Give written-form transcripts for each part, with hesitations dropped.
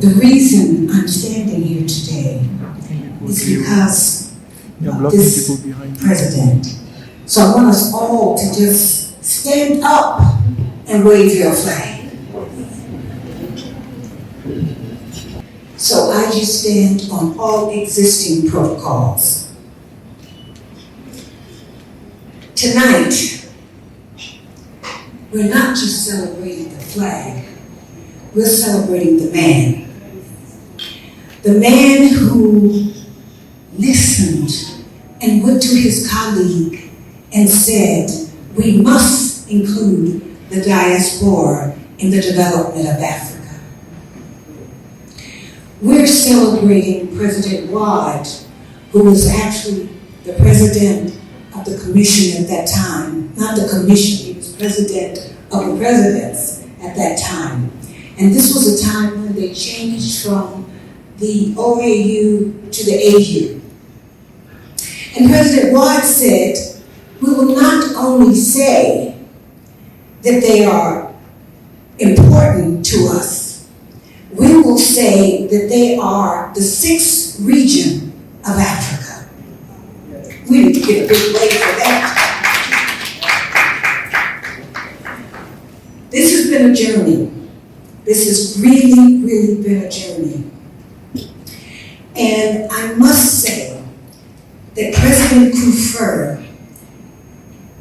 The reason I'm standing here today is because of this president. So I want us all to just stand up and wave your flag. So I just stand on all existing protocols. Tonight, we're not just celebrating the flag, we're celebrating the man. The man who listened and went to his colleague and said, we must include the diaspora in the development of Africa. We're celebrating President Wade, who was actually the president of the commission at that time. Not the commission, he was president of the presidents at that time. And this was a time when they changed from the OAU to the AU. And President Wade said, we will not only say that they are important to us, we will say that they are the sixth region of Africa. We need to get a big wave for that. This has been a journey. This has really, really been a journey. And I must say that President Kufuor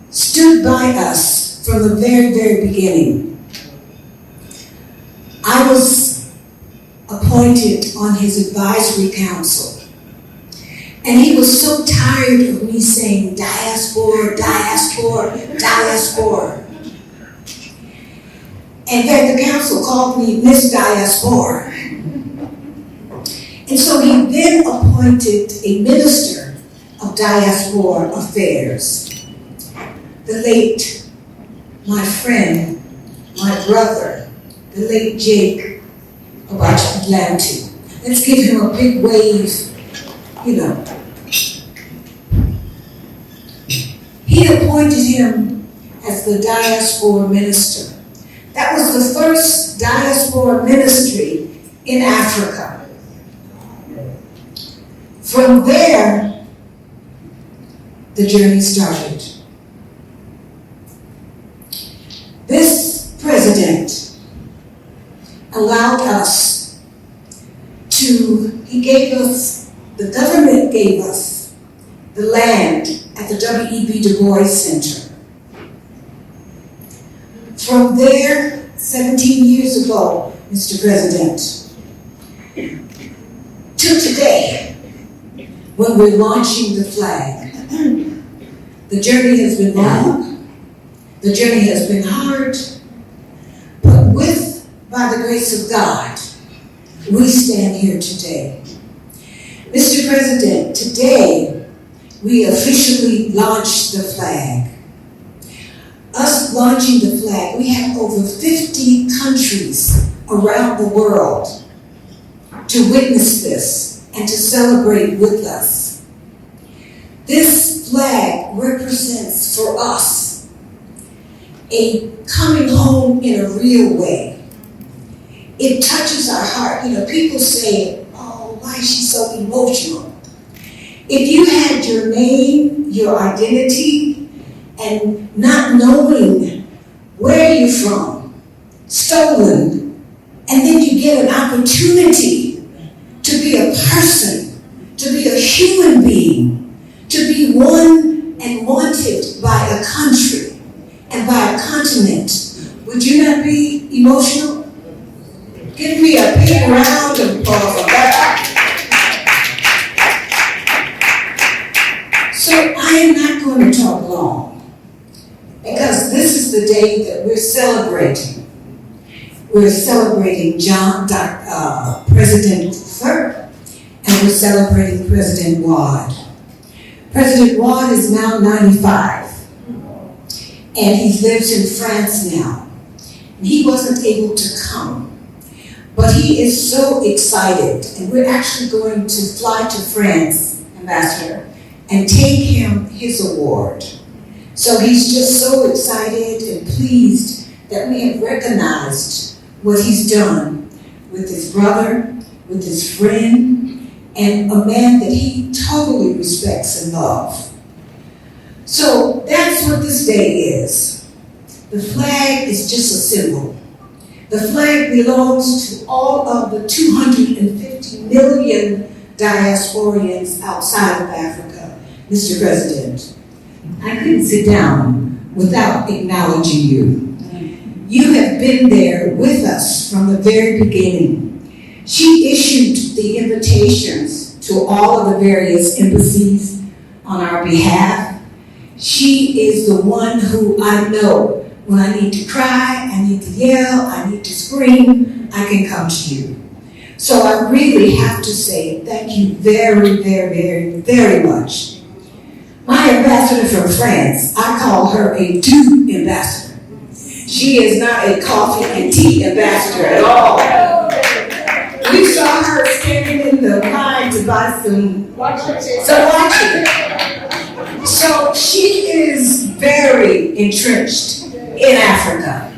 stood by us from the very, very beginning. I was appointed on his advisory council, and he was so tired of me saying diaspora, diaspora, diaspora. In fact, the council called me Miss Diaspora. And so he then appointed a minister of diaspora affairs, the late, my friend, my brother, the late Jake Abdoulaye. Let's give him a big wave, you know. He appointed him as the diaspora minister. That was the first diaspora ministry in Africa. From there, the journey started. This president allowed us the government gave us the land at the W.E.B. Du Bois Center. From there, 17 years ago, Mr. President, to today, when we're launching the flag. The journey has been long, the journey has been hard, but by the grace of God, we stand here today. Mr. President, today, we officially launched the flag. Us launching the flag, we have over 50 countries around the world to witness this and to celebrate with us. This flag represents for us a coming home in a real way. It touches our heart. You know, people say, oh, why is she so emotional? If you had your name, your identity, and not knowing where you're from, stolen, and then you get an opportunity to be a person, to be a human being, to be one and wanted by a country and by a continent, would you not be emotional? Give me a big round of applause for that. So I am not going to talk long, because this is the day that we're celebrating. We're celebrating President Kufuor, and we're celebrating President Wade. President Wade is now 95, and he lives in France now. And he wasn't able to come, but he is so excited, and we're actually going to fly to France, Ambassador, and take him his award. So he's just so excited and pleased that we have recognized what he's done with his brother, with his friend, and a man that he totally respects and loves. So that's what this day is. The flag is just a symbol. The flag belongs to all of the 250 million diasporians outside of Africa, Mr. President. I couldn't sit down without acknowledging you. You have been there with us from the very beginning. She issued the invitations to all of the various embassies on our behalf. She is the one who I know when I need to cry, I need to yell, I need to scream, I can come to you. So I really have to say thank you very, very, very, very much. My ambassador from France, I call her a dew ambassador. She is not a coffee and tea ambassador at all. We saw her standing in the line to buy some watches. So she is very entrenched in Africa.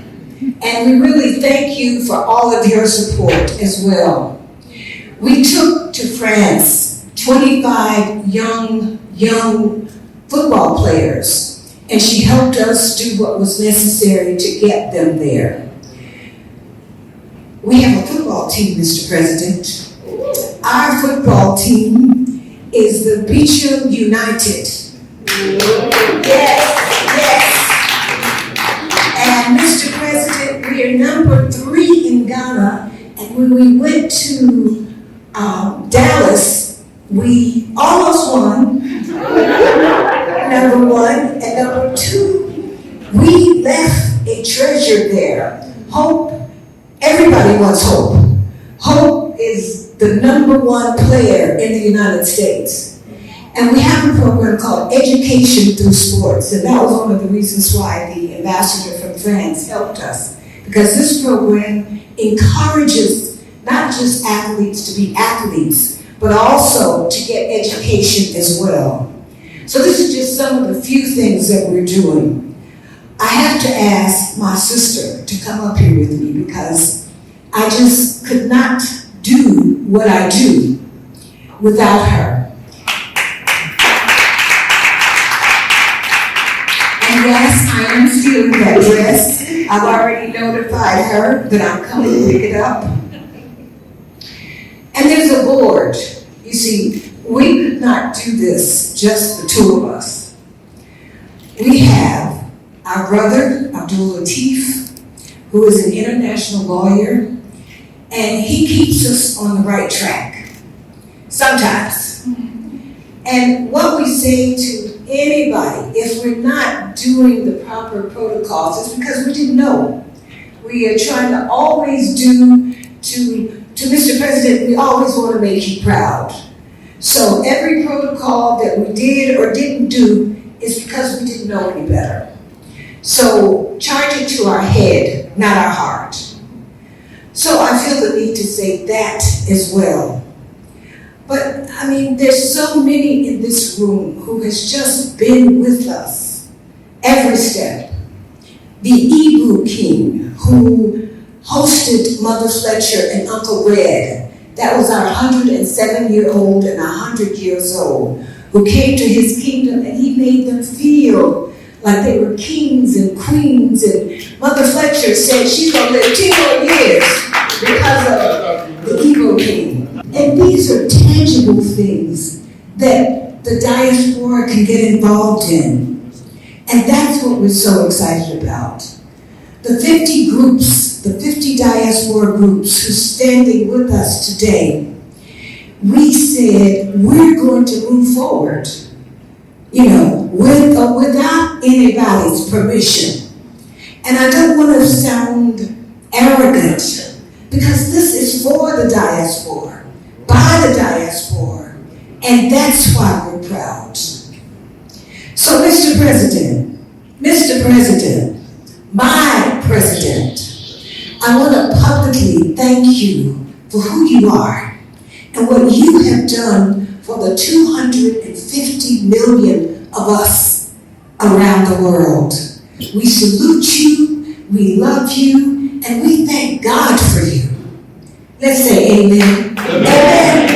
And we really thank you for all of your support as well. We took to France 25 young football players, and she helped us do what was necessary to get them there. We have a football team, Mr. President. Our football team is the Bicham United. Yes. And Mr. President, we are number 3 in Ghana, and when we went to Dallas, we almost won, number 1, and number 2, we left a treasure there. Hope, everybody wants hope. Hope is the number 1 player in the United States. And we have a program called Education Through Sports, and that was one of the reasons why the ambassador from France helped us, because this program encourages not just athletes to be athletes, but also to get education as well. So this is just some of the few things that we're doing. I have to ask my sister to come up here with me because I just could not do what I do without her. Yes, I am stealing that dress. I've already notified her that I'm coming to pick it up. And there's a board. You see, we could not do this, just the 2 of us. We have our brother, Abdoulaye, who is an international lawyer, and he keeps us on the right track, sometimes. And what we say to anybody, if we're not doing the proper protocols, it's because we didn't know. We are trying to always do, to Mr. President, we always want to make you proud. So every protocol that we did or didn't do is because we didn't know any better. So charge it to our head, not our heart. So I feel the need to say that as well. But, I mean, there's so many in this room who has just been with us every step. The Igbo King, who hosted Mother Fletcher and Uncle Red, that was our 107-year-old and 100 years old, who came to his kingdom and he made them feel like they were kings and queens. And Mother Fletcher said she's going to live 10 more years because of the Igbo King. And these are tangible things that the diaspora can get involved in. And that's what we're so excited about. The 50 groups, the 50 diaspora groups who's standing with us today, we said we're going to move forward, with or without anybody's permission. And I don't want to sound arrogant, because this is for the diaspora, by the diaspora, and that's why we're proud. So Mr. President, my president, I want to publicly thank you for who you are and what you have done for the 250 million of us around the world. We salute you, we love you, and we thank God for you. Let's say amen. Amen.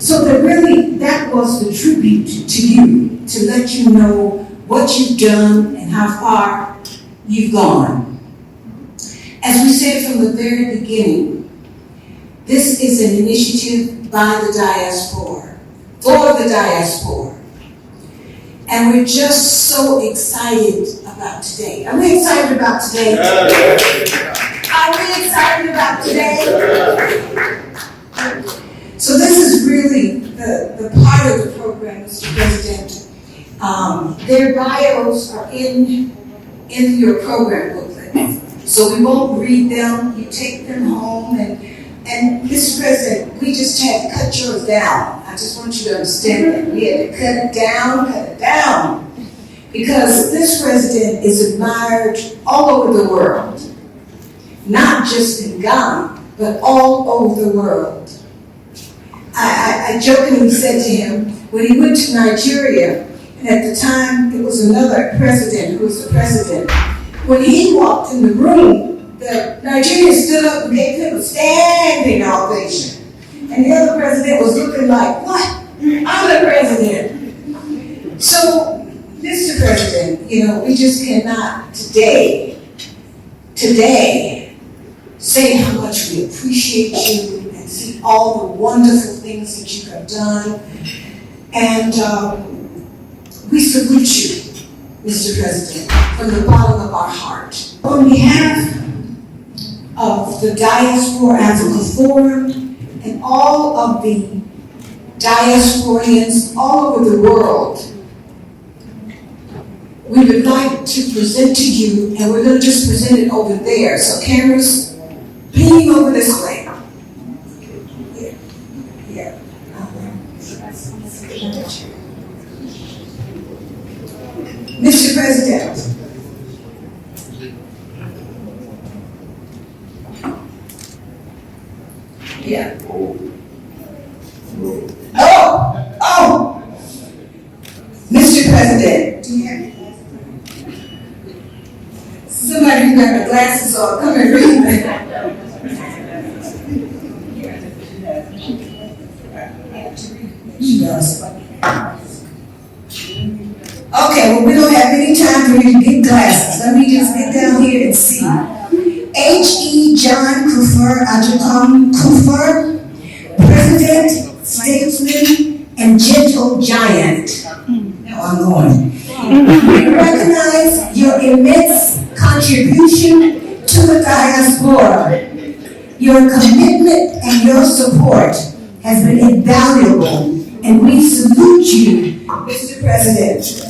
So that was the tribute to you, to let you know what you've done and how far you've gone. As we said from the very beginning, this is an initiative by the Diaspora, for the Diaspora. And we're just so excited about today. Are we excited about today? Are we excited about today? So this is really the part of the program, Mr. President. Their bios are in your program booklet. So we won't read them. You take them home. And Mr. President, we just had to cut yours down. I just want you to understand that. We had to cut it down. Because this president is admired all over the world. Not just in Ghana, but all over the world. I jokingly said to him, when he went to Nigeria, and at the time it was another president who was the president, when he walked in the room, the Nigerians stood up and gave him a standing ovation. And the other president was looking like, what? I'm the president. So, Mr. President, we just cannot today, say how much we appreciate you and see all the wonderful things that you have done. And we salute you, Mr. President, from the bottom of our heart. On behalf of the Diaspora as a Kufuor and all of the Diasporians all over the world, we would like to present to you, and we're going to just present it over there. So cameras, beam over this way. Yeah. Mr. President, yeah. Oh! Mr. President, do you have somebody who got the glasses on, come and read that. Okay, well, we don't have any time for you to get glasses. Let me just get down here and see. H.E. John Kufuor Adjunct Kufuor, President, Statesman, and Gentle Giant. Now I'm going. We recognize your immense contribution to the Diaspora. Your commitment and your support has been invaluable, and we salute you, Mr. President.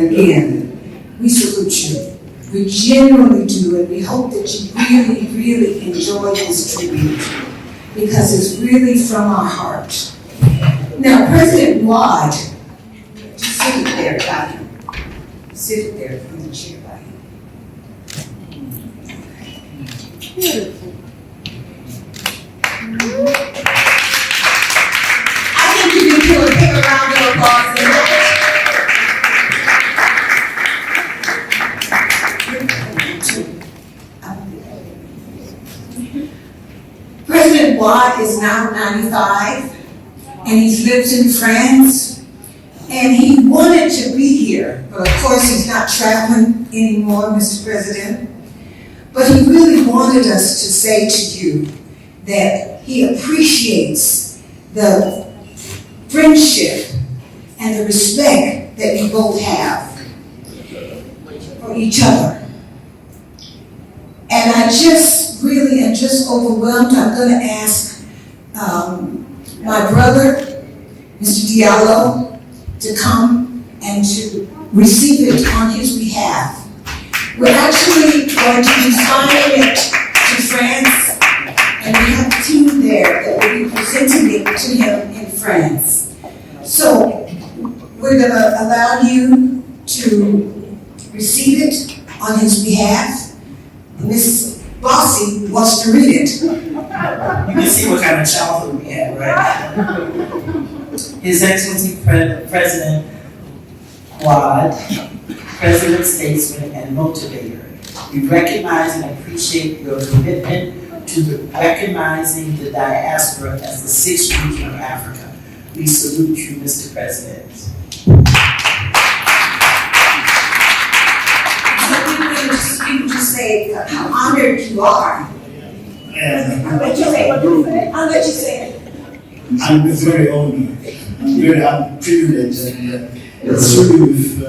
again, we salute you. We genuinely do, and we hope that you really, really enjoy this tribute, because it's really from our heart. Now, President Wad, just sit there by him. Sit there in the chair by him. Beautiful. I think you can do a big round of applause in that. President Wad is now 95, and he's lived in France, and he wanted to be here, but of course he's not traveling anymore, Mr. President. But he really wanted us to say to you that he appreciates the friendship and the respect that you both have for each other. And I just really am just overwhelmed. I'm going to ask my brother, Mr. Diallo, to come and to receive it on his behalf. We're actually going to be flying it to France, and we have a team there that will be presenting it to him in France. So we're going to allow you to receive it on his behalf. Miss Bossy wants to read it. You can see what kind of childhood we had, right? His Excellency President Wad, President, statesman, and motivator, we recognize and appreciate your commitment to recognizing the diaspora as the sixth region of Africa. We salute you, Mr. President. You can just say how honored you are. I'll let you say it. I'll let you say it. I'm very honored. I'm privileged, and it's really with a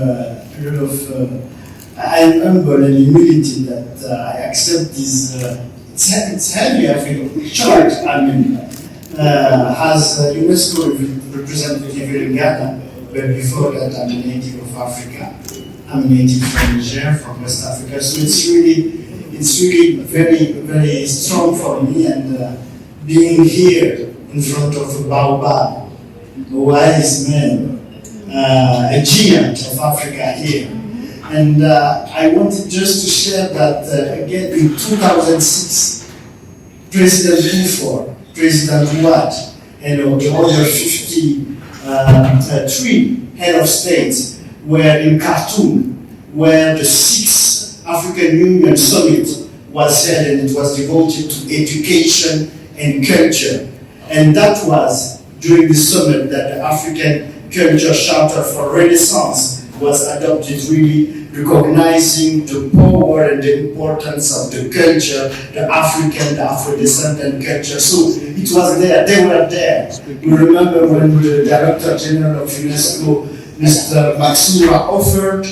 lot of I am humble and humility that I accept this. It's heavy, I feel. Charge, as UNESCO representative in Ghana, but before that, I'm a native of Africa. I'm a native from Niger, from West Africa. So it's really very, very strong for me, and being here in front of a baobab, a wise man, a giant of Africa here. And I wanted just to share that again in 2006, President Kufuor, President Wad, and the other 53 head of states were in Khartoum, where the 6th African Union Summit was held, and it was devoted to education and culture. And that was during the summit that the African Culture Charter for Renaissance was adopted, really recognizing the power and the importance of the culture, the African, the Afro-descendant culture. So it was there, they were there. We remember when the Director General of UNESCO, Mr. Maxura, offered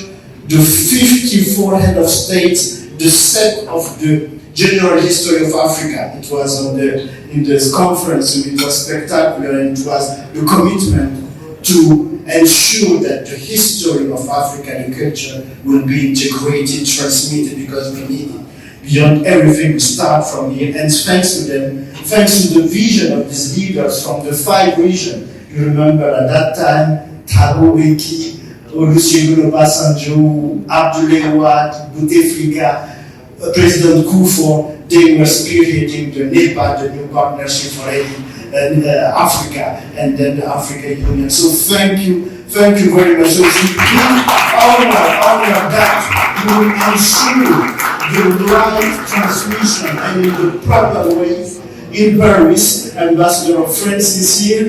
the 54 head of states the set of the general history of Africa. It was in this conference, and it was spectacular, and it was the commitment to ensure that the history of African culture will be integrated, transmitted, because we need it. Beyond everything, we start from here, and thanks to them, thanks to the vision of these leaders from the 5 regions. You remember at that time, Thabo Mbeki, Olusegun Obasanjo, Abdoulaye, Bouteflika, President Kufuor, they were spearheading the NEPA, the New Partnership for Africa, and then the African Union. So thank you very much. So it's a big honor that you will ensure the right transmission and in the proper way. In Paris, Ambassador of France is here.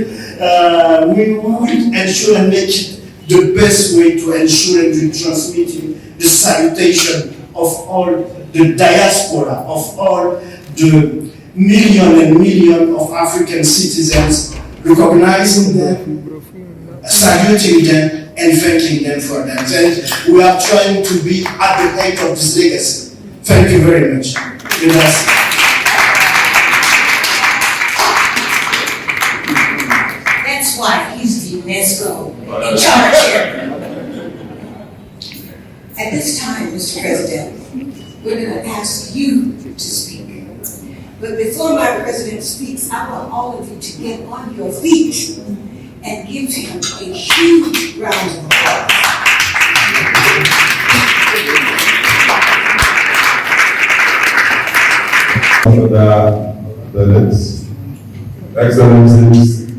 We will ensure and make it the best way to ensure and to transmitting the salutation of all the diaspora, of all the million of African citizens, recognizing them, saluting them, and thanking them for that. And we are trying to be at the height of this legacy. Thank you very much. That's why he's the UNESCO in charge here. Mr. President, we're going to ask you to speak. But before my president speaks, I want all of you to get on your feet and give him a huge round of applause. Delegates, Excellencies,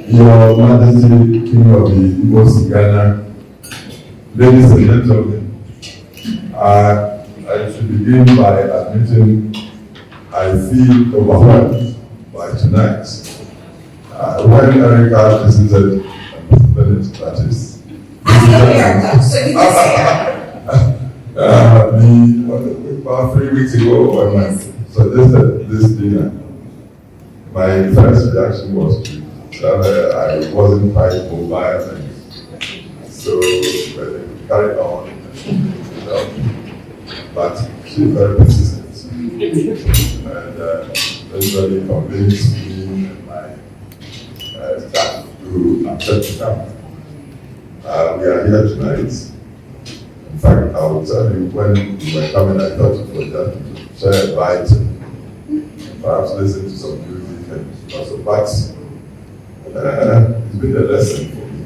Your Majesty, King of the Igbos Ghana, ladies and gentlemen, I should begin by admitting I feel overwhelmed by tonight. When Erica visited that is, So you can about 3 weeks ago, when I suggested this dinner, my first reaction was that I wasn't quite mobile, and so we carried on. But she was very persistent, and eventually convinced me and my staff to accept the come. We are here tonight. In fact, I will tell you, when we were coming, I thought it was just to share a bite and perhaps listen to some music and also, but it's been a lesson for me.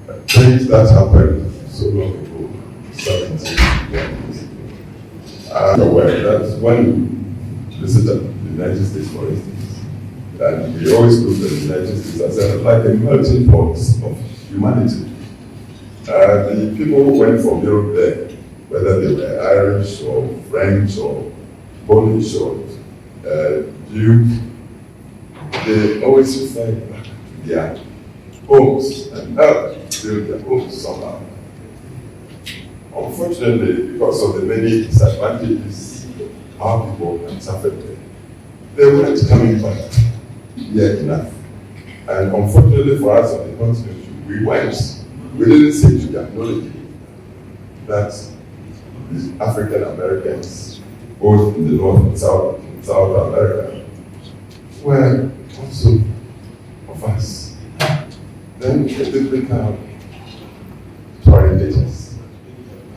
A change that happened so long ago, 17 years ago. That's when we visited the United States, for instance, and we always looked at the United States as like a melting pot of humanity. The people who went from Europe there, whether they were Irish or French or Polish or Jew, they always refer back to their homes and help build their homes somehow. Unfortunately, because of the many disadvantages our people had suffered there, they weren't coming back yet enough. And unfortunately for us on the continent, we went. We didn't seem to be acknowledging that these African Americans, both in the North and South America, were also of us. Then it did become to orientate us.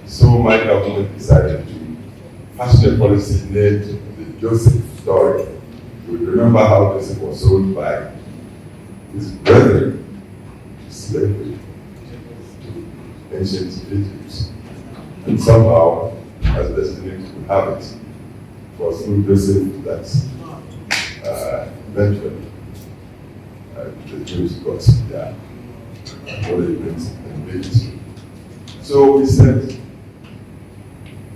So my government decided to fashion a policy named the Joseph story. You would remember how Joseph was sold by his brethren to slavery. Ancient Egypt, and somehow, as destiny to have it, was through Joseph that eventually the Jews got their acknowledgement and made history. So we said,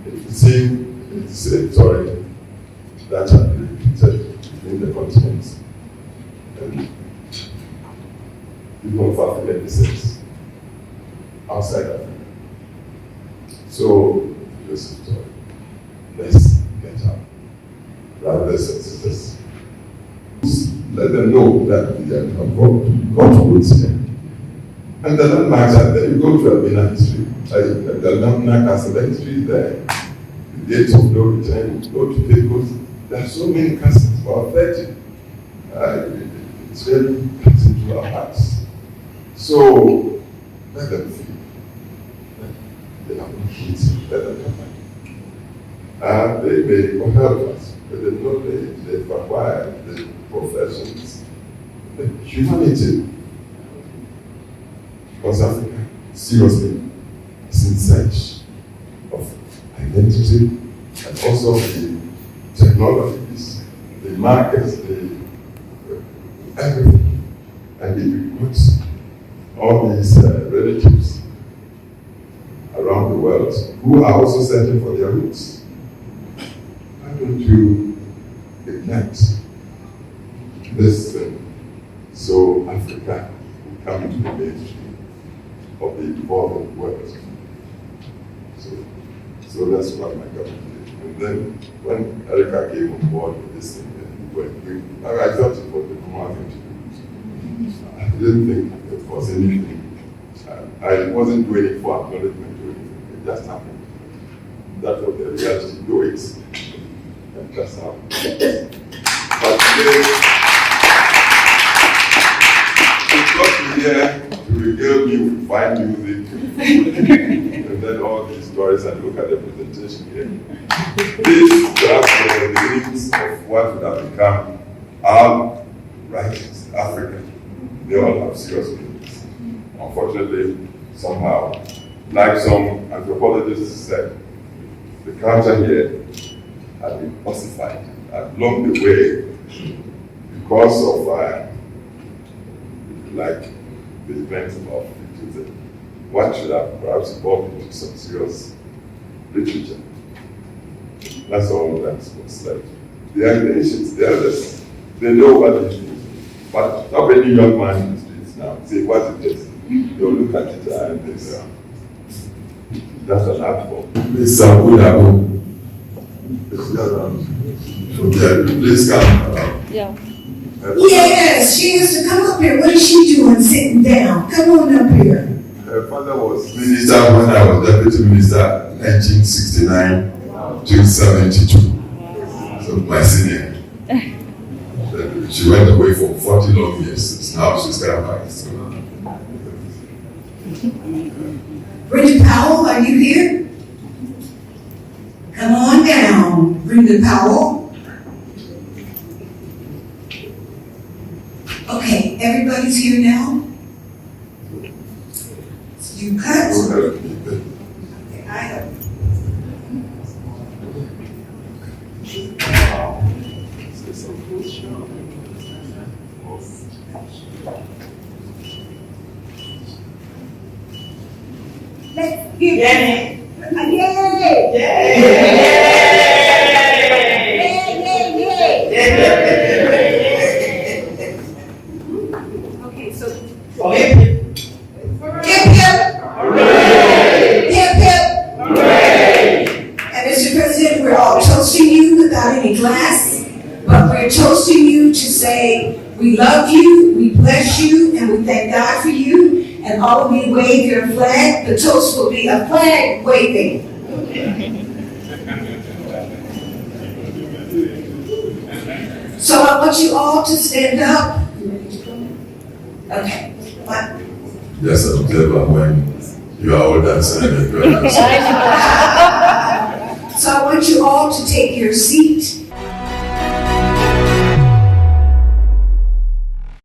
it's the same story that had been repeated between the continents and people of African descent outside Africa. So, Joseph told, let's get up. Brothers and sisters, let them know that we have got roots here. And the landmarks are there. You go to Albania history, the landmark castle history is there. The gates of no return, you go to Pecos. There are so many castles, about 30. It's really cuts into our hearts. So, let them feel. They have no kids, let them come back. They may help us with the knowledge they've acquired, the professions, the humanity. Because Africa, seriously, is in search of identity and also the technologies, the markets, the everything. And if we put all these relatives around the world who are also searching for their roots, why don't you ignite this thing so Africa will come into the mainstream of the evolving world? So that's what my government did. And then when Erica came on board with this thing, I thought it was the normal thing to do. I didn't think it was anything. I wasn't waiting for acknowledgement or anything. It just happened. That was the reality. Do it. And that's how it is. But today, we got here to regale me with fine music, and then all these stories, and look at the presentation here. This perhaps were the beginnings of what would have become our writings, Africa. They all have serious meanings. Unfortunately, somehow, like some anthropologists said, the culture here had been ossified, had blown away because of like the events of 15th. What should have perhaps evolved into some serious literature. That's all that was like. They are the ancients, they are the, they know what it is. But not any young man in the streets now say what it is. They'll look at it and they say, that's an art form. Please, please come. Yeah. Yes, she has to come up here. What is she doing sitting down? Come on up here. Her father was minister when I was deputy minister, 1969 to 72. So my senior. She went away for 40 long years. Now she's come back. So. Bridget Powell, are you here? Come on down, Bridget Powell. Okay, everybody's here now? You cut? Okay, I have. Let's give Yay! Okay, so Oh, yeah. hip hip! Hooray! Hip hip! Hooray! And Mr. President, we're all toasting you without any glass, but we're toasting you to say we love you, we bless you, and we thank God for you. And all of you wave your flag. The toast will be a flag waving. So I want you all to stand up. Okay. What? Yes, I'm clever when you are all dancing and you are dancing. So I want you all to take your seat